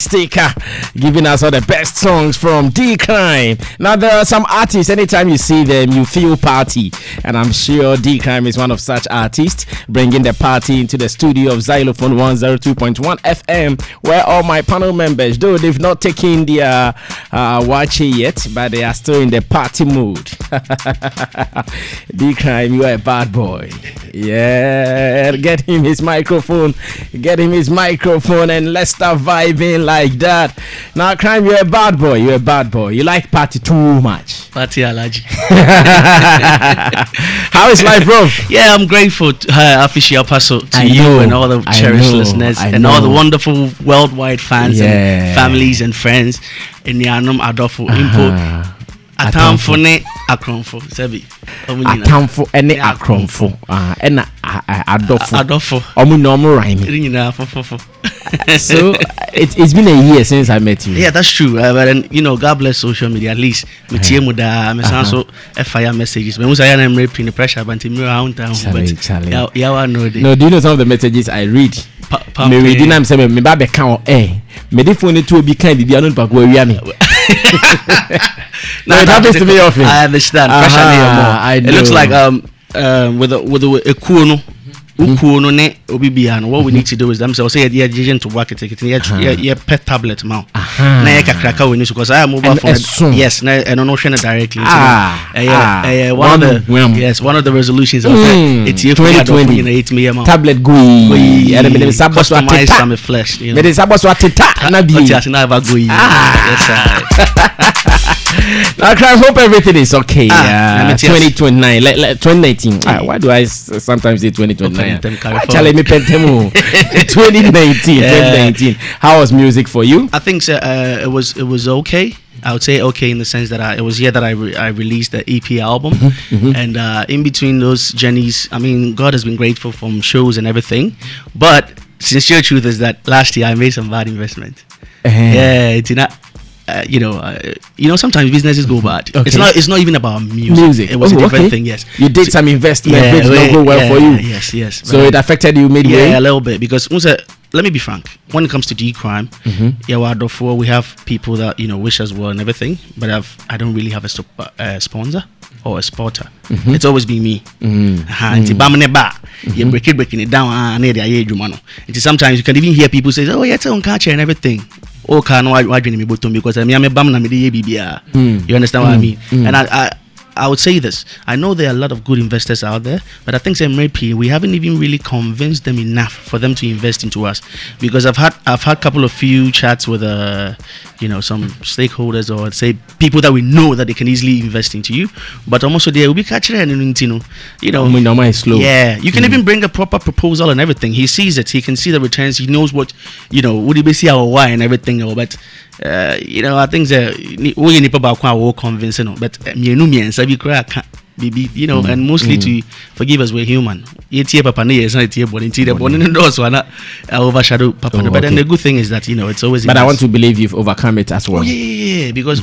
Sticker, giving us all the best songs from Cryme. Now there are some artists, anytime you see them you feel party, and I'm sure Cryme is one of such artists, bringing the party into the studio of Zylofon 102.1 FM, where all my panel members, though they've not taken their watching yet, but they are still in the party mood. Cryme, you are a bad boy. Yeah, get him his microphone, and let's start vibing like that. Now, Cryme, you're a bad boy. You like party too much. Party allergy. How is life, bro? Yeah, I'm grateful to official paso to you and all the cherished listeners and all the wonderful worldwide fans and families and friends in the Anum Adolfo Impo. Atamfo ne akromfo sebi atamfo ene akromfo ena adofo omu no omu rhyme so it's been a year since I met you. Yeah, that's true, but then God bless social media. At least me tie mu da me so fire messages me musa ya na mre pin pressure but me around town but yeah no do you know some of the messages I read me reading am say me ba be kan me dey phone to obi kan bibia no pa ko awia me. No, it happens to me often. I understand. I know. It looks like with a kuno. What we need to do is them say yeah agent to work it yeah pet tablet now. Na ya kakraka we need because I am mobile phone. Yes, na and no share directly. One of the resolutions of it's 2020 tablet gui and me sabos wa teta some flesh, me sabos wa teta na bi I hope everything is okay. 2029 2019 why do I sometimes say 2029? Actually, me pentemo 2019. How was music for you? I think it was okay. I would say okay in the sense that it was here that I released the EP album, and in between those journeys, I mean, God has been grateful from shows and everything. But sincere truth is that last year I made some bad investment. Yeah, it's not. Sometimes businesses go bad. Okay. It's not even about music. It was a different thing. Yes, you did some investment which don't go well for you. Yes. So it affected you midway. Yeah, a little bit because let me be frank. When it comes to Cryme, we have people that wish us well and everything, but I don't really have a sponsor or a supporter. It's always been me. You're breaking it down. Sometimes you can even hear people say, "Oh, yeah, it's on culture and everything." Oh, can why me bottom because I'm a bam na me dey bibia. You understand what I mean? And I would say this. I know there are a lot of good investors out there, but I think we haven't even really convinced them enough for them to invest into us. Because I've had a couple of few chats with some stakeholders or say people that we know that they can easily invest into you, but also they will be catching slow. Yeah, you can even bring a proper proposal and everything. He sees it, he can see the returns, he knows what would he be see our why and everything, but I think that we need to convince but and mostly to forgive us, we're human. Overshadow Papa. But then the good thing is that it's always. But I want to believe you've overcome it as well. Yeah. Because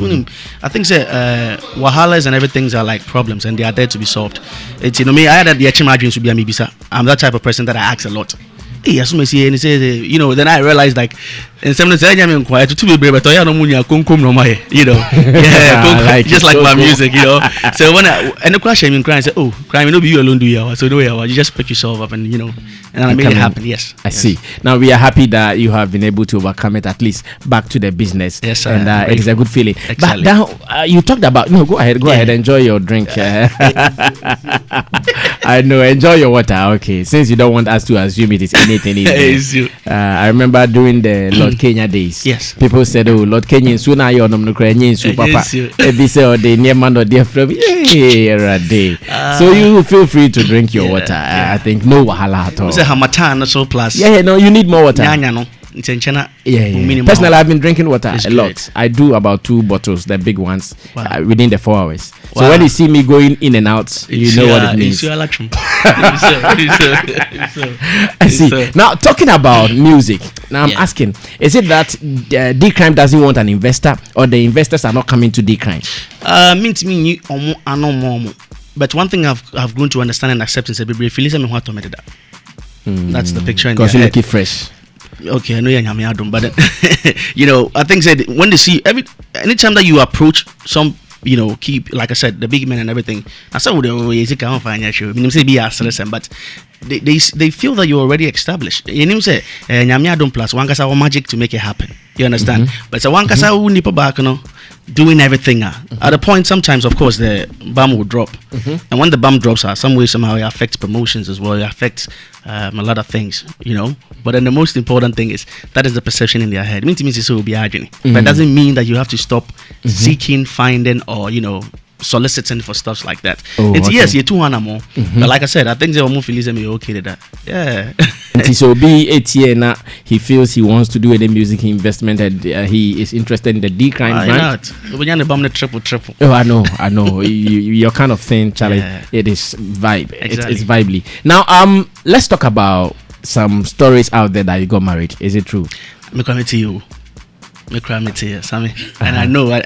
I think wahalas and everything are like problems, and they are there to be solved. It's me. I had the margins to be a mibisa. I'm that type of person that I ask a lot. Yes, and he says, then I realized like in some ways I'm quiet to be brave, but I don't just like my music, So when the question in Cryme, I said, "Oh, Cryme, be you alone do you? So you just pick yourself up and and I made it happen." Yes, I see. Now we are happy that you have been able to overcome it, at least back to the business. Yes, and it is a good feeling. Exactly. But now you talked about go ahead, enjoy your drink. I know, enjoy your water. Okay, since you don't want us to assume it is anything. I remember during the Lord Kenya days. Yes. People said, "Oh, Lord Kenya, soon I on Papa." They say, "Oh, they near man or dear from so you feel free to drink your water. I think no wahala at all. It's a Hamatan so plus. Yeah, no, you need more water. Yeah. Personally, I've been drinking water a lot. I do about 2 bottles, the big ones, within the 4 hours. Wow. So when you see me going in and out, you know what it means. I see. Now, talking about music, now I'm asking, is it that Cryme doesn't want an investor, or the investors are not coming to Cryme? But one thing I've grown to understand and accept is that that's the picture in because you make it fresh. Okay, I know you're Nyame Adom, but you know, I think that when they see anytime that you approach some, you know, keep, like I said, the big men and everything. I said, can't find your show. Say be but they feel that you're already established. You know, say Nyame Adom plus one kasa magic to make it happen. You understand? But so one kasa who nipa back, you know, doing everything. At a point, sometimes, of course, the bomb will drop, and when the bomb drops, some way somehow it affects promotions as well. It affects a lot of things, you know. But then the most important thing is that is the perception in their head. It means it's so be arguing, but it doesn't mean that you have to stop seeking, finding, or you know, soliciting for stuff like that. It's yes, you're too animal, but like I said, I think they will move Feliz and okay to that. Yeah. So be 8 year now. He feels he wants to do any music investment, and he is interested in the Cryme brand. Triple. Oh, I know. Your kind of thing, Charlie. Yeah. It is vibe. Exactly. It's vibely. Now, let's talk about some stories out there that you got married. Is it true? I'm coming to you. Sammy. And I know I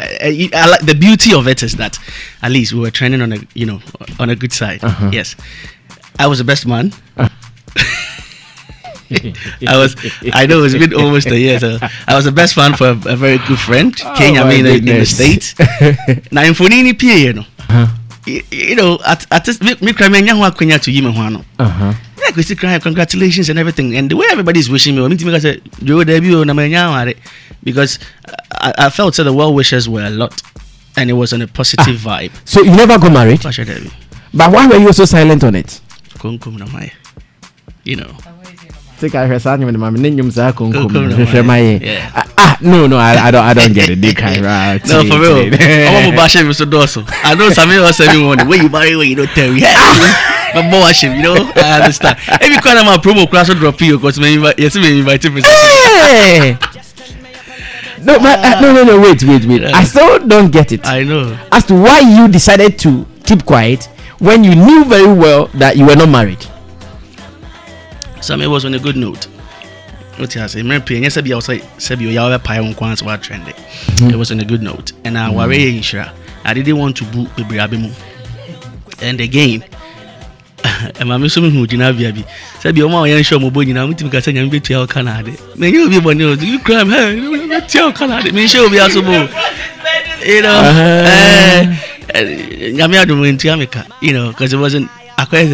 like the beauty of it is that at least we were trending on a good side. Yes, I was the best man. I know it's been almost a year, so I was the best man for a very good friend, Kenya, in the States. Now in Fonini P, you know, at this me Cryme Kwenya to Yimano. Yeah, we see Cryme, congratulations and everything. And the way everybody's wishing me, I said, Joe debut because I felt that the well wishes were a lot, and it was on a positive vibe. So you never got married? But why were you so silent on it? You know. No, I don't get it. Right? No, for real. I know some of us everyone when you marry, when you don't tell me. But more worship, you know. I understand. Every kind of my promo class will drop you because me invited. Hey! No, wait. I still don't get it. I know. As to why you decided to keep quiet when you knew very well that you were not married. Some it was on a good note. What you say? Me pay. Yes, I was like, "Sebi, you have a pie on quants what trending." It was on a good note, and I worry insure. I didn't want to book the Abimu. And again, and I'm assuming who Jina Biabi. Sebi, Oma, I show my boy. You know, I'm going to say I'm going to Canada. Man, you be one of you Cryme. Hey, tell Canada. Me show be also more. You know, Nyame Adom went to America. You know, because it wasn't. I and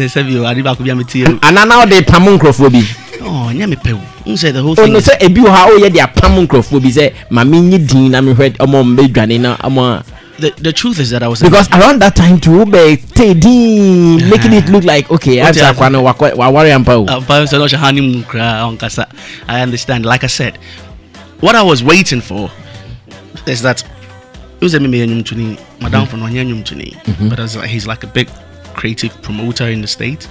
now they pamuncrophobia. Oh, Nyame Pew. Who said the whole thing? No, say a beau how ye their pamuncrophobia. Say, Mammy Dean, I'm heard among Bedranina. The truth is that I was because around that time too, Teddy making it look like okay. I understand. Like I said, what I was waiting for is that it was a Madame from but he's like a big creative promoter in the States,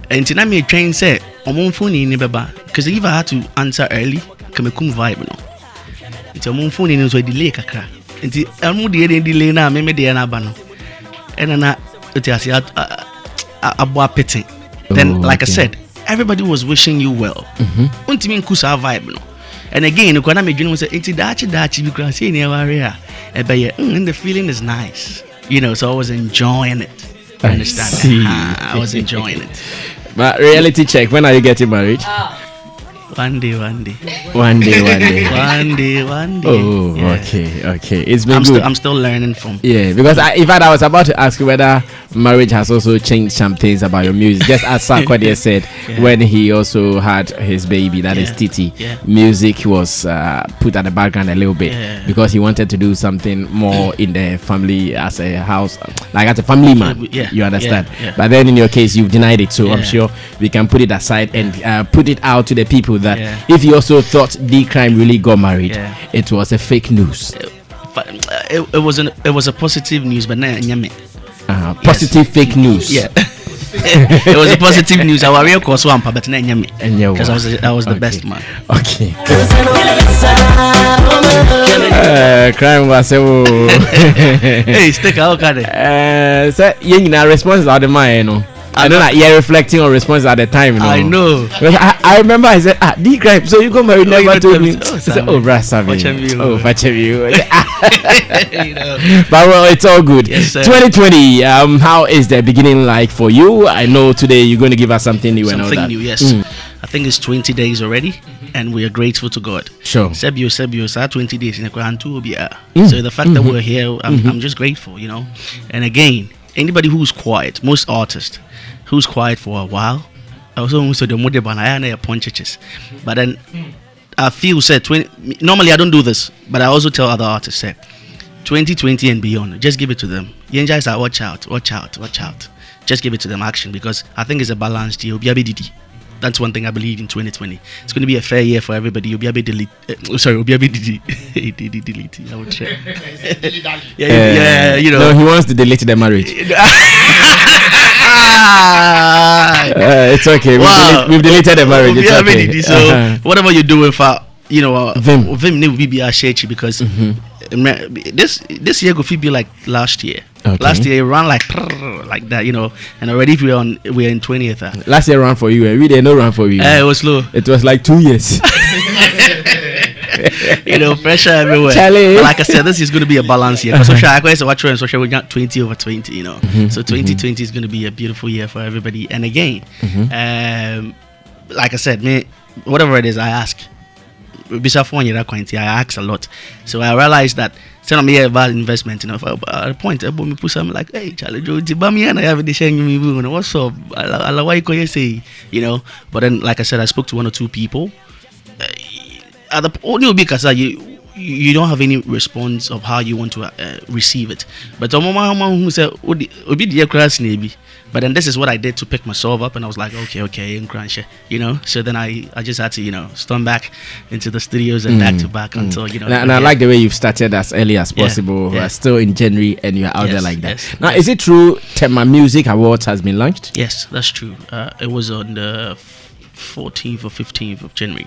and then I made train say on phone in because if I had to answer early, come vibe no. It's a phone in so delay kakra. And the delay na me dey na ba no. And na it is a pitting. Then like I said, everybody was wishing you well. Untimi nkusa vibe no. And again, you can make dream say it's dachi because see near area. And the feeling is nice. You know, so I was enjoying it. I understand. I was enjoying it. But reality check, when are you getting married? One day. One day. Oh, yeah. Okay. It's been good. I'm still learning from. Yeah, because in fact, I was about to ask you whether marriage has also changed some things about your music. Just as Sarkodie said, when he also had his baby, that is Titi, music was put at the background a little bit because he wanted to do something more in the family as a house, like as a family man. You understand? But then in your case, you've denied it, so I'm sure we can put it aside and put it out to the people that if you also thought Cryme really got married, it was a fake news. It was a positive news, but positive fake news. Yeah. It was a positive news. Our real cause one, but because I was the best man. Okay. Cryme was hey, stick out, so you response out the mind, I know that you're reflecting on response at the time. I know. I remember I said, Cryme, so you got married, never told me. But well, it's all good. Yes, 2020, how is the beginning like for you? I know today you're going to give us something new. Something new, yes. I think it's 20 days already. and we are grateful to God. Sure. Sebio, 20 days in the Quran too. So the fact that we're here, I'm just grateful, you know. And again, anybody who's quiet, most artists who's quiet for a while, I also want to the mother banana punches. But then I feel said normally I don't do this, but I also tell other artists say 2020 and beyond, just give it to them. Yenja is watch out. Just give it to them action, because I think it's a balanced year. That's one thing I believe in 2020. It's going to be a fair year for everybody. Obiabe delete. Obiabe delete. I would share. Yeah, you know. No, he wants to delete the marriage. It's okay. We've deleted the marriage. It's okay. So whatever you're doing for, you know, Vim need to be a shady, because this year could be like last year. Okay. Last year it ran like that, you know, and already we're in 20th. Last year ran for you, we didn't know run for you. It was slow. It was like 2 years. You know, pressure everywhere. But like I said, this is going to be a balance year. Social, I guess watch and social, we got 20 over 20, you know. So 2020 is going to be a beautiful year for everybody. And again, like I said, whatever it is, I ask. I ask a lot. So I realized that some me about investment, you know, at a point I put something like, hey Charlie Joe, and I have the sharing me, what's up? I why you say, you know. But then like I said, I spoke to one or two people. At the only because you don't have any response of how you want to receive it. But who said obi the class maybe. But then this is what I did to pick myself up, and I was like, okay, in crunch, you know. So then I just had to, you know, storm back into the studios and back to back until, you know. And I like the way you've started as early as possible. Yeah. Still in January, and you're out there like that. Yes, now, is it true Tema Music Awards has been launched? Yes, that's true. It was on the 14th or 15th of January.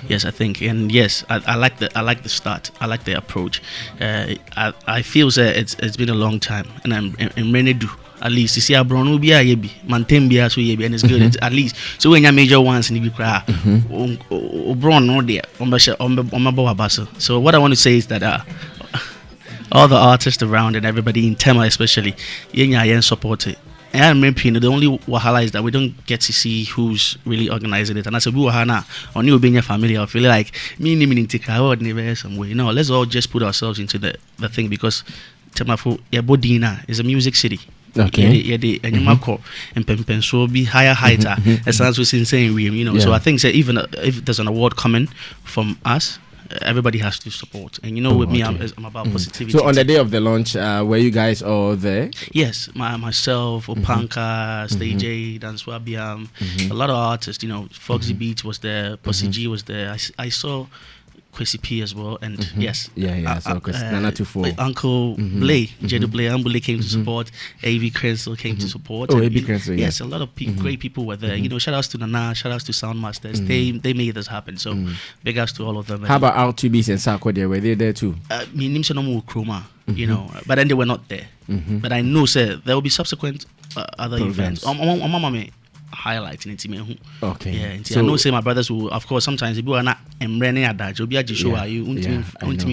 Yes, I think. And yes, I like the start. I like the approach. I feel that it's been a long time, and I'm ready to. At least you see a brown will be a yebi, maintain be as we and it's good. It's at least so when you major ones and you cry, brown no there on my So what I want to say is that all the artists around and everybody in Tema especially, you support it. And I remember the only wahala is that we don't get to see who's really organizing it. And I said, we wahana on you being your family, I feel like me take never some way. No, let's all just put ourselves into the thing, because Tema for Bodina is a music city. Okay. And you might call and so be higher heighter as sounds was insane, you know. So I think that even if there's an award coming from us, everybody has to support. And you know, with me, I'm about positivity. So on the day of the launch, were you guys all there? Yes, myself, Opanka, Stage A, Danswabiam, a lot of artists. You know, Foxy Beats was there, Pussy G was there. I saw Kwesi P as well, and yes, so Nana 24, Uncle Blay, Jedu Blay, Ambule came to support, AV Crensel came to support. Oh, AV Crensel, yes, a lot of great people were there. You know, shout outs to Nana, shout outs to Soundmasters. They made this happen. So big ups to all of them. How about R2Bs and Sako there? Were they there too? Me nimse no more Chroma, you know, but then they were not there. But I know, sir, there will be subsequent other events. Highlighting it. Okay. Yeah, so I know say my brothers will, of course, sometimes people are not running at that. You'll be at the show, you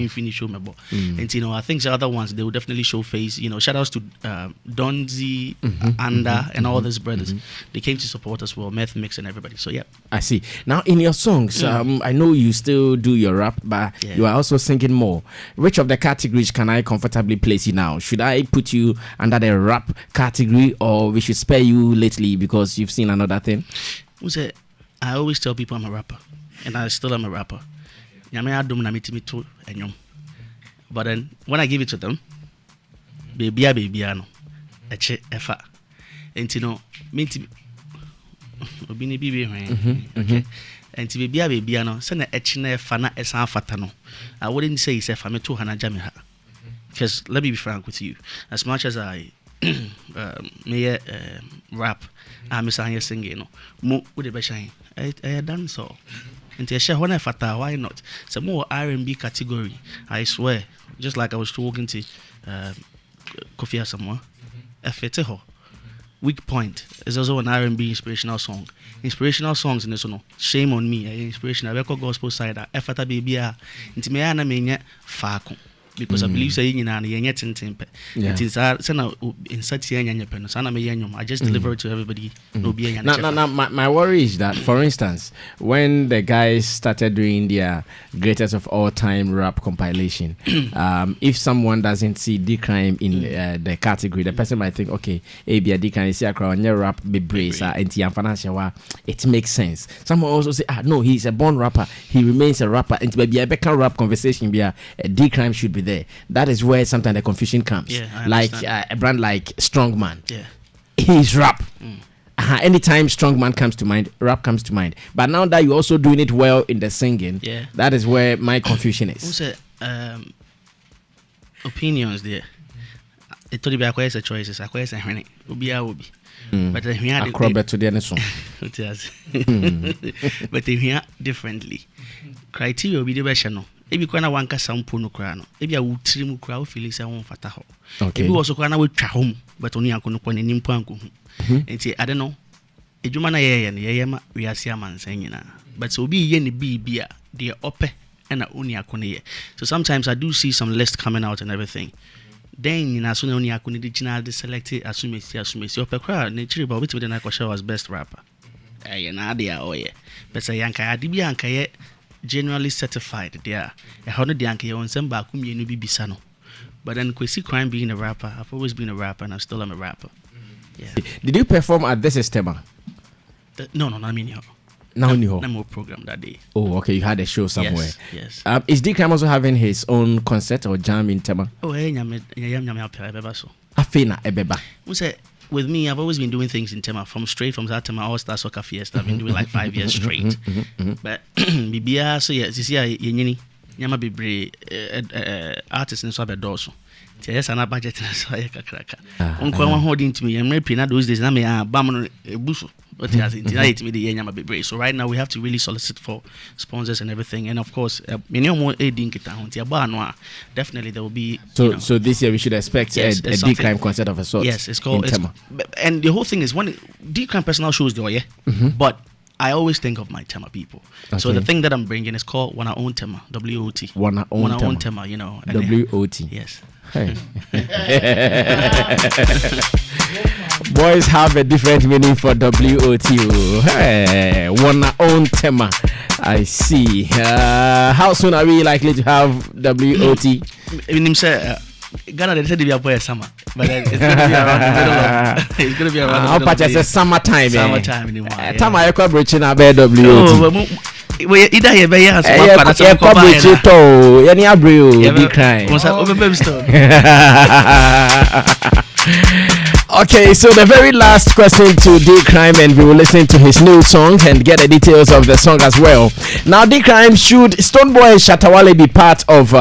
finish show me. And you know, I think the other ones they will definitely show face. You know, shout outs to Donzi, Anda, and all these brothers. They came to support us well, Meth Mix and everybody. So yeah. I see. Now in your songs, I know you still do your rap, but you are also singing more. Which of the categories can I comfortably place you now? Should I put you under the rap category, or we should spare you lately because you've seen another thing? I always tell people I'm a rapper, and I still am a rapper. But then when I give it to them, baby, no, efa, and you know, me to be baby, and to be baby, no, send a etchine fana esan fatano. I wouldn't say it's a family 200 jamiha, because let me be frank with you, as much as I may rap, I'm singing, no, mo with the shine. I done so. And I share when I fata, why not? Some more R&B category, I swear. Just like I was talking to Kofi Asamoah, Efeteho. Weak Point is also an R&B inspirational song. Inspirational songs in this one. Shame on me. Inspirational. I record gospel side. Efata baby. Inti me ana menya faako. because I believe say in it is in such I just deliver it to everybody. Now, my worry is that, for instance, when the guys started doing their greatest of all time rap compilation, if someone doesn't see D-Cryme in the category, the person might think, okay, maybe D-Cryme is a rap be brace and it makes sense. Someone also say, no, he's a born rapper, he remains a rapper, and maybe a better rap conversation be a D-Cryme should be there. That is where sometimes the confusion comes. Like a brand like Strongman, he's rap. Anytime Strongman comes to mind, rap comes to mind. But now that you're also doing it well in the singing, that is where my confusion is. Also, opinions there. It told you a choices. I question it. But we had to the song. But we hear differently. Criteria will be the best. If you can't want some puno crano, if you are trim crowd feelings, I won't fataho. Okay. You also can't wait home, but only I couldn't put in Impanku. And say, I don't know. A Jumana and Yama, we are Siaman saying, but so be yen be beer, dear ope, and a unia kone. So sometimes I do see some list coming out and everything. Then in as soon as I couldn't selected as soon as your crowd, nature, but which would I show as best rapper. An idea, oh yeah. But say Yanka, Dibianka, generally certified there. A hundred Yankee on some bakum, you know, be Bisano. But then Kwesi Cryme being a rapper, I've always been a rapper and I still am a rapper. Yeah. Did you perform at this Tema? No, I mean, no more program that day. Oh, okay, you had a show somewhere. Yes. Is D-Cryme also having his own concert or jam in Tema? Oh, Afina Ebeba. With me, I've always been doing things in Tema from Tema All-Star Soccer Fiesta. I've been doing like 5 years straight. But Bibia, so yes, you see, Yama be artists in Swabba Dorso. Yes, and a budget so I cracker. Uncle holding to me and maybe not those days. I mean, Bamon Busu. But it has intimidated me the Yama be brave. So right now we have to really solicit for sponsors and everything. And of course, more aiding definitely there will be. So this year we should expect a D-Cryme concert of a sort. Yes, it's called. And the whole thing is when D-Cryme personal shows there, but I always think of my Tema people. Okay. So the thing that I'm bringing is called One Our Own Tema, W-O-T. One Our Own Tema, you know. W-O-T. Yes. Hey. Boys have a different meaning for W-O-T. Hey. One Our Own Tema. I see. How soon are we likely to have W-O-T? Ghana, they said to be a summer, but it's going to be around the middle of. It's going to be around the middle of summertime. Summertime anymore. Time I come reaching a bed W.O.T. We either here be here. Okay, so the very last question to D-Cryme, and we will listen to his new songs and get the details of the song as well. Now, D-Cryme, should Stonebwoy and Shatawale be part of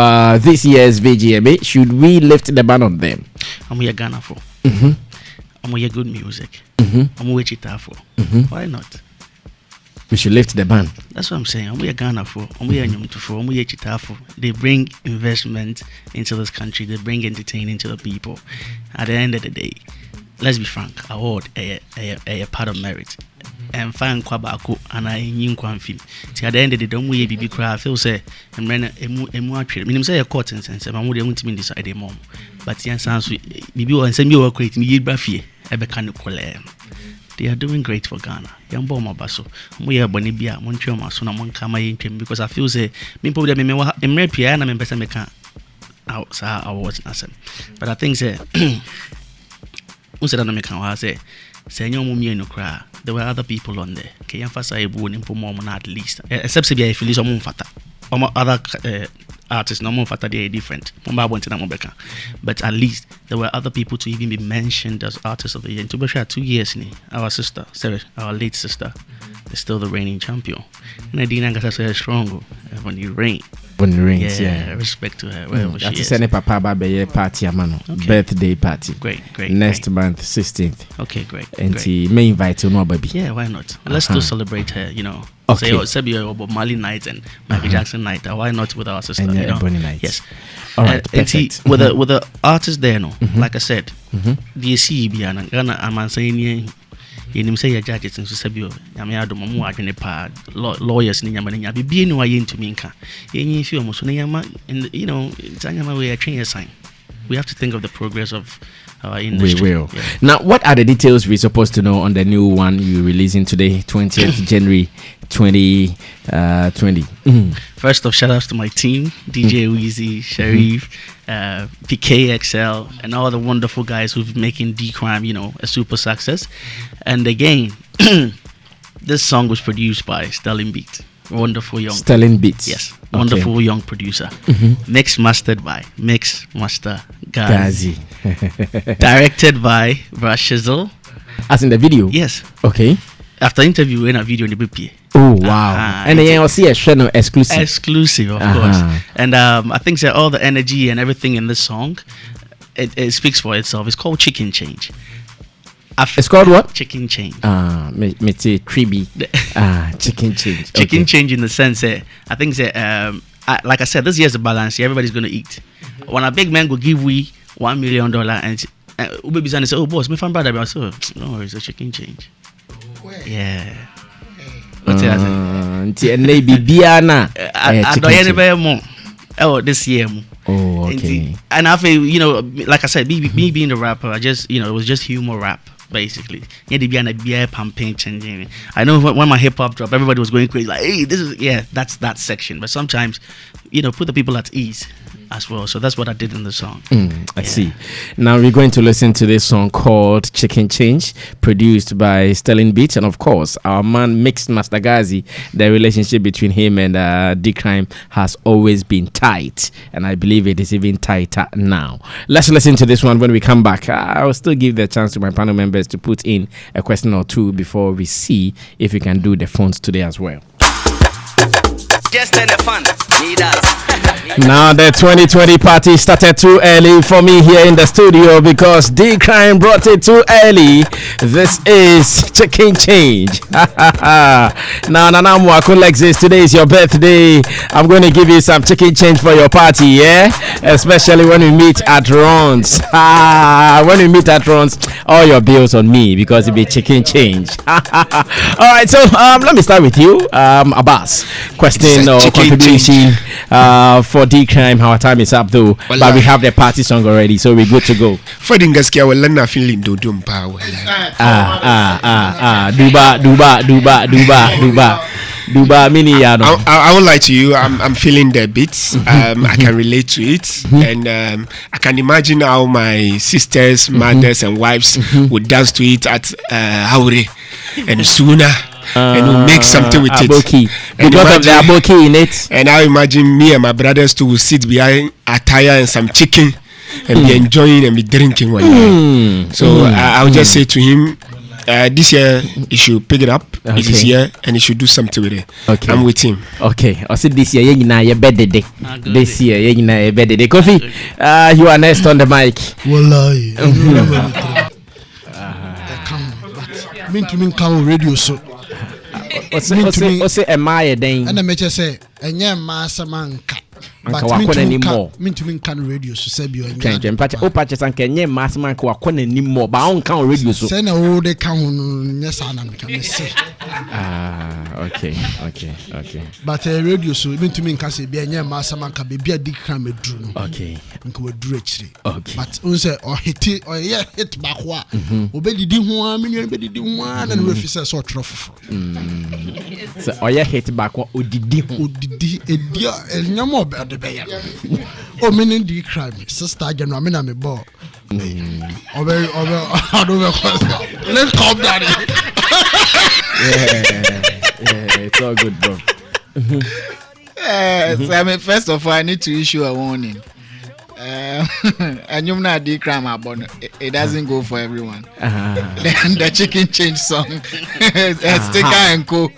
this year's VGMA? Should we lift the ban on them? I'm here Ghana for. I'm here good music. I'm here Chita for. Why not? We should lift the ban. That's what I'm saying. I'm here Ghana for. I'm here Nyumtu for. I'm here Chita for. They bring investment into this country. They bring entertainment to the people. At the end of the day, let's be frank, award a part of merit. And find Kwabako and I in Quanfim. See, at the end of the day, don't we be cry? I feel say, and run a more trade. Meaning, say a court and sense, and I'm going to decide a mom. But yes, maybe and send me a create me, Buffy, a becan they are doing great for Ghana. Young Bomber Basso, we are Bonibia, Montreal, so I'm one come in because I feel say, me put them in my piano and better make outside awards. But I think, say, who said, I say, Senor Mummy no cry. There were other people on there. Can you emphasize one for more at least? Except if you feel some fata. Other artists, no more fata, they are different. But at least there were other people to even be mentioned as artists of the year. And to be sure, 2 years, our sister, Sarah, our late sister, is still the reigning champion. And I didn't get so strong when you reign. When it rains, yeah. Respect to her. Wherever she is. Send Papa Babe party, okay. Birthday party. Great. Next month, 16th. Okay, great. And she may invite you, no, baby. Yeah, why not? Let's still celebrate her, you know. Okay. Say, Bob Marley night and Michael Jackson night. Why not with our sister? And you know? Ebony night. Yes. All right, perfect. With the artists there, no. Like I said, the CB and Ghana, I'm saying yenim say your judges nso sabio nyame adom mo adwene pa lawyers ni nyama nya bibie ni wa yentumi nka yenyi fi omo so na nyama, you know, nyama we are train your sign. We have to think of the progress of our industry. We will. Yeah. Now, what are the details we're supposed to know on the new one you're releasing today, 20th January 2020? First off, shout outs to my team, DJ Weezy, Sharif, PKXL, and all the wonderful guys who've making Cryme, you know, a super success. And again, this song was produced by Sterling Beat. Wonderful young Sterling Beats. Yes, wonderful young producer. Mixed mastered by Mix Master Gazi. Directed by Brashizzle. As in the video? Yes. Okay. After interview in a video in the BP. Oh wow. And then you'll see a channel exclusive. Exclusive, of course. And I think that all the energy and everything in this song, it speaks for itself. It's called Chicken Change. It's called what? Chicken Change. Me say triby. Chicken Change. Chicken Change in the sense that I think that like I said, this year's a balance. Everybody's gonna eat. When a big man go give we $1 million and Ubebi Zani say, oh boss, me fan brother, I say, no, it's a chicken change. Yeah. What's it? Maybe Biana. I don't anywhere more. Oh, this year. Oh, okay. And I feel, you know, like I said, me being the rapper, I just, you know, it was just humor rap. Basically, I know when my hip hop dropped, everybody was going crazy. Like, hey, this is that's that section. But sometimes, you know, put the people at ease as well. So that's what I did in the song. I see. Now we're going to listen to this song called Chicken Change, produced by Sterling Beats, and of course, our man Mixed Master Gazi. The relationship between him and Cryme has always been tight, and I believe it is even tighter now. Let's listen to this one. When we come back, I will still give the chance to my panel members to put in a question or two before we see if we can do the phones today as well. Just in the fun, need us. Now the 2020 party started too early for me here in the studio because Cryme brought it too early. This is Chicken Change. Now Nana Mwako Lexis, today is your birthday. I'm going to give you some chicken change for your party, yeah? Especially when we meet at Ron's. When we meet at Ron's, all your bills on me because it'll be chicken change. Alright, so let me start with you, Abbas. Question or contribution for Cryme. Our time is up though, but we have the party song already, so we're good to go. For the Gaskia, well, I'm not feeling do power. Duba mini. I won't lie to you. I'm feeling the beats. I can relate to it, and I can imagine how my sisters, mothers, and wives would dance to it at Haure and Suna. And we'll make something with aboki. it. Because of the aboki in it. And I imagine me and my brothers too will sit behind a tire and some chicken and be enjoying and be drinking one night. So I'll just say to him, this year he should pick it up. Okay. It is here and he should do something with it. Okay. I'm with him. Okay. I said this year you your birthday. This year you your birthday. Kofi, you are next on the mic. Wallahi. Mean come radio so. What's am I then? And I may just say, and yeah, Massa Manka. But anymore. Mean can radio so say you and patches and Kenya Massman who are calling anymore, but I don't count radio so. Send all the count, yes, I can say. Okay. But a radio so mean can say, be a yeah, Massa Manka be a Cryme drew. Okay. And go do it. Okay. But unse or hit it or yeah, hit back what? Obey the 1 million, but the 1 and refuses or trophy. So or yeah, hit back what would did and no more bad the bear. Oh, meaning Cryme, sister, and Ramina me ball. Over, let's calm down. Yeah, it's all good, bro. So I mean, first of all, I need to issue a warning. And you're not Cryme about it doesn't go for everyone. The chicken change song, sticker and co.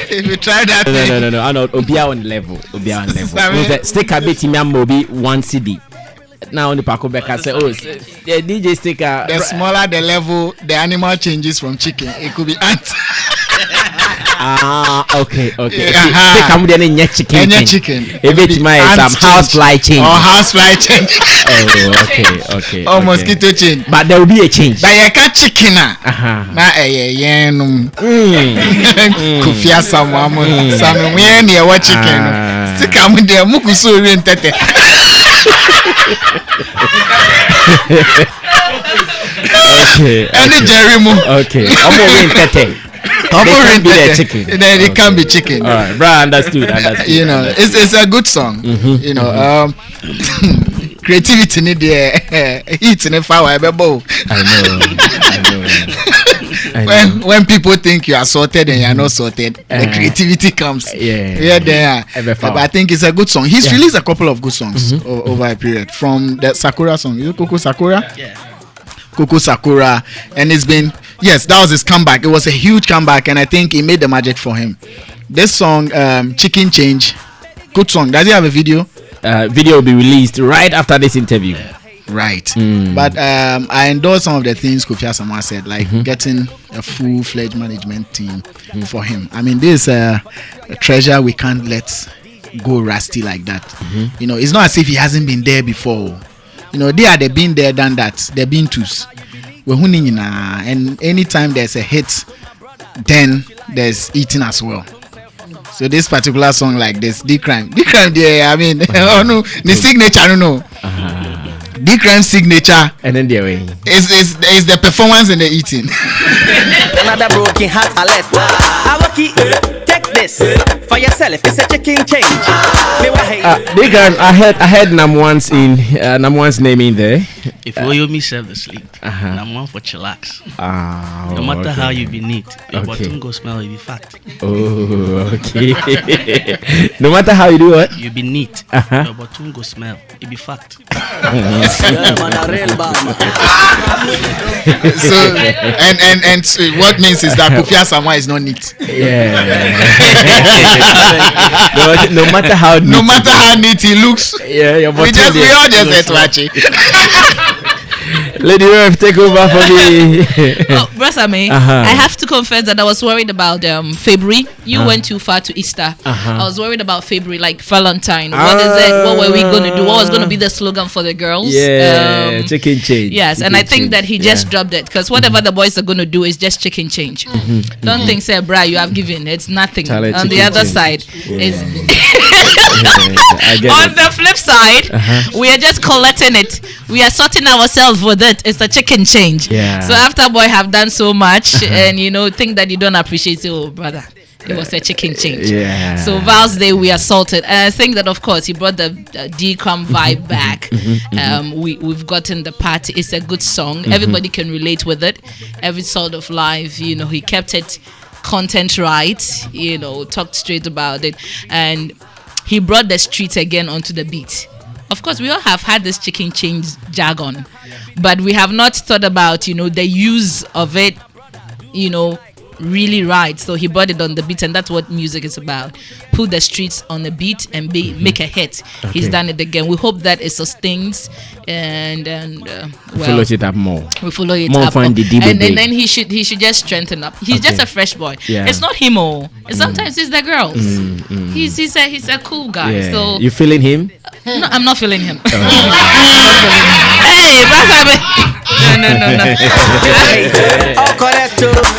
If you try that, no. I know. Obia on level. Sticker bit me mobi 1 CD. Now on the Paco Becca say, oh, the DJ sticker. The smaller the level, the animal changes from chicken. It could be ant. Okay. Uh-huh. Come with any chicken. Any chicken. It my house fly change. Or house fly change. Okay. Or mosquito change. But there will be a change. But you can't chicken. Na Kufia Samu. Some when you watch chicken. Stick come with their mukusu oriented. Any Jerry Mo. Okay. I'm oriented. Be there chicken. Then it can be chicken. All right, bro. Understood. You know, it's a good song. You know, creativity need the heat in the fire. I know. When people think you are sorted and you are not sorted, the creativity comes. Yeah, there. But I think it's a good song. He's released a couple of good songs over a period. From the Sakura song, is it Coco Sakura? Yeah. Coco Sakura, and it's been that was his comeback. It was a huge comeback, and I think it made the magic for him. This song, Chicken Change, good song. Does it have a video? Video will be released right after this interview. Right. But I endorse some of the things Kofi Asamoah said, like getting a full-fledged management team for him. I mean, this is a treasure we can't let go rusty like that. You know, it's not as if he hasn't been there before. You know, they've been there, done that. They've been twos. And anytime there's a hit, then there's eating as well. So this particular song like this, Cryme, yeah, I mean, oh no, the signature, I don't know. Cryme signature, and then the way is the performance and the eating. Another broken heart alert. Take this for yourself. It's a chicken change. Cryme, I heard number one's name in there. If you owe me serve the sleep, I'm one for chillax. No matter how you be neat, your bottom go smell, you be fat. Oh, okay. No matter how you do what? You be neat, your bottom go smell, you be fat. So and so what means is that Kofi Asamoah is not neat. Yeah. no matter how neat he looks. Yeah, your we all just watch it. Lady Rev, take over for me. Brasame, I have to confess that I was worried about February. You went too far to Easter. I was worried about February, like Valentine. What is it? What were we going to do? What was going to be the slogan for the girls? Yeah, chicken change. Yes, chicken and I think that he just dropped it because whatever the boys are going to do is just chicken change. Don't think, say, bra, you have given. It's nothing. On the other side, is on the flip side, we are just collecting it. We are sorting ourselves with it. It's a chicken change. Yeah. So after boy have done so much and think that you don't appreciate it, oh brother, it was a chicken change. Yeah. So Val's Day we are salted, and I think that of course he brought the Cryme vibe back. We've gotten the party. It's a good song. Everybody can relate with it. Every sort of life, he kept it content right. Talked straight about it, and he brought the streets again onto the beat. Of course, we all have had this chicken change jargon, but we have not thought about, the use of it, really right. So he brought it on the beat, and that's what music is about. Put the streets on the beat and make a hit. Okay. He's done it again. We hope that it sustains and follow it up more. We follow it more up fun more. And then he should just strengthen up. He's just a fresh boy. Yeah. It's not him sometimes it's the girls. He's a cool guy. Yeah. So you feeling him? No, I'm not feeling him. Hey, Brasame. No.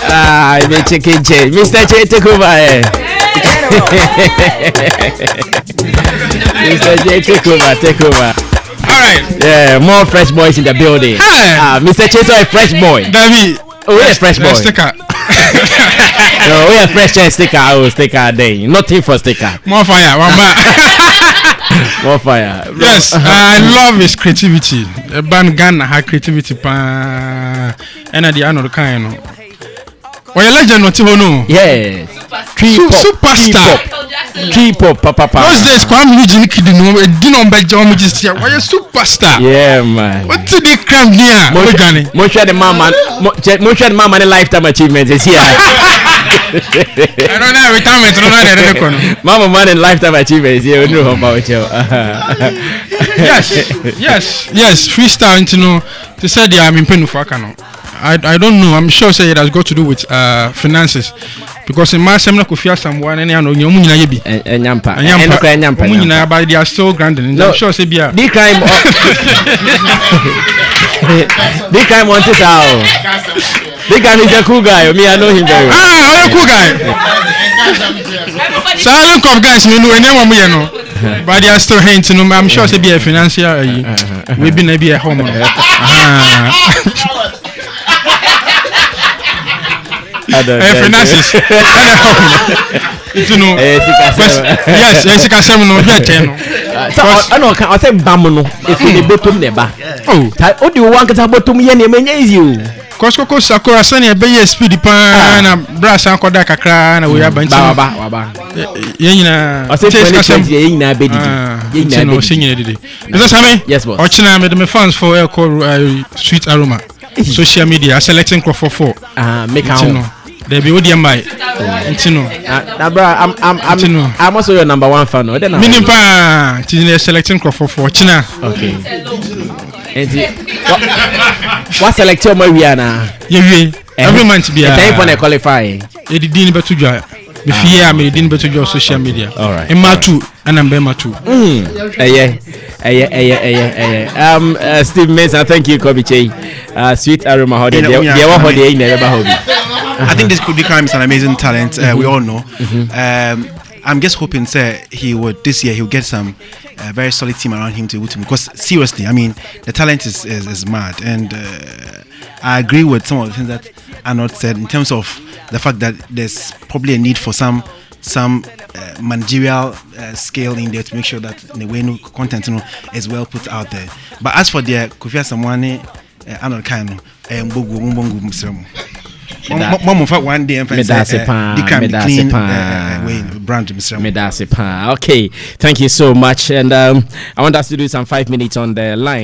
I made chicken change. Mr. J, take over. Mr. J, take over. All right. Yeah, more fresh boys in the building. Mr. J, so a fresh boy. David. Oh, we're a fresh boy. Sticker. No, we're a fresh sticker. I will sticker day. Nothing for sticker. More fire. One back. More fire. Yes, I love his creativity. The band Ghana had creativity. And at the end of the kind, well, legend, what you know? Yes. Superstar. K-pop, papa. Those days, Cryme didn't be John Majesty. Why a superstar? Yeah, man. What did they Cryme here? Most of the mama lifetime achievements is here. I don't know retirement. Mama man and lifetime achievements here. You know about you. Yes. Freestyle, to say they are in Penufakano. I don't know. I'm sure say it has got to do with finances. Because in my seminar could fear someone and I know you mean I be Nyampa. But they are still granted. I'm sure say be D Cryme. D Cryme wants it out. D Cryme is a cool guy. Me, I know him very well. A cool guy. Silent cop guys, me know anyone. But they are still hinting. I'm sure say be a financier. We've been maybe a home. Finances. You know. Yes, you can say no. I know. I say bamono. If you bottom neba. Oh, do you want to bottom yen? You. Kosko sakura sani ebe speed pan na brass an koda kakra na we abanti baba yenya o se 2020 yenya be didi yenya no senyina didi is that yes boss ochina me the fans for sweet aroma social media selecting crop for 4 make am there be ODMI ntino na bra I'm also your number 1 fan no then mini pa ntino selecting crop for 4 china okay what select your Mariana? Every month be a time for a qualify. It didn't better joy. If you hear me, didn't better your social media. All right. In Matu and I'm Bema too. Steve Mesa, thank you, Kobiche. Sweet aroma holiday. I think this could be Cryme is an amazing talent. We all know. I'm just hoping, sir, this year he'll get some very solid team around him to because seriously, I mean, the talent is mad, and I agree with some of the things that Arnold said in terms of the fact that there's probably a need for some managerial scale in there to make sure that the way new content is well put out there. But as for the Kofi Asamoah Arnold Kano Mbongu Msremo. One day okay, thank you so much, and I want us to do some 5 minutes on the line.